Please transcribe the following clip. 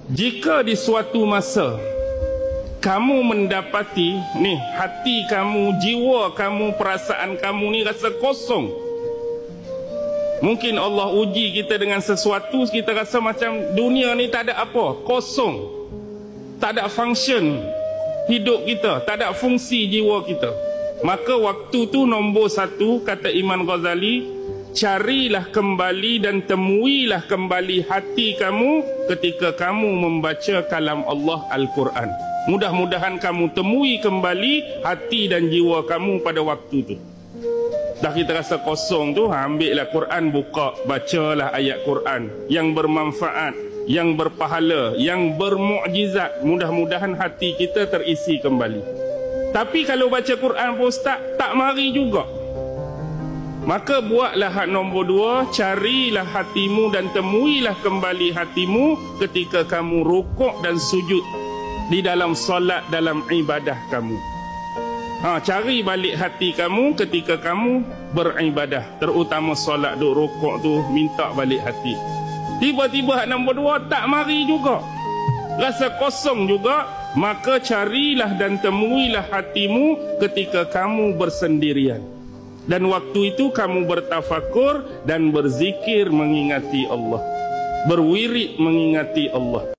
Jika di suatu masa kamu mendapati ni hati kamu, jiwa kamu, perasaan kamu ni rasa kosong, mungkin Allah uji kita dengan sesuatu, kita rasa macam dunia ni tak ada apa, kosong, tak ada function hidup kita, tak ada fungsi jiwa kita. Maka waktu tu nombor satu, kata Imam Ghazali, carilah kembali dan temuilah kembali hati kamu ketika kamu membaca kalam Allah Al-Quran. Mudah-mudahan kamu temui kembali hati dan jiwa kamu pada waktu tu. Dah kita rasa kosong tu, ambillah Quran, buka, bacalah ayat Quran yang bermanfaat, yang berpahala, yang bermukjizat. Mudah-mudahan hati kita terisi kembali. Tapi kalau baca Quran pun Ustaz, tak mari juga. Maka buatlah hak nombor dua, carilah hatimu dan temuilah kembali hatimu ketika kamu rukuk dan sujud di dalam solat, dalam ibadah kamu. Cari balik hati kamu ketika kamu beribadah, terutama solat, duk rukuk tu, minta balik hati. Tiba-tiba hak nombor dua tak mari juga, rasa kosong juga. Maka carilah dan temuilah hatimu ketika kamu bersendirian. Dan waktu itu kamu bertafakur dan berzikir mengingati Allah, berwirid mengingati Allah.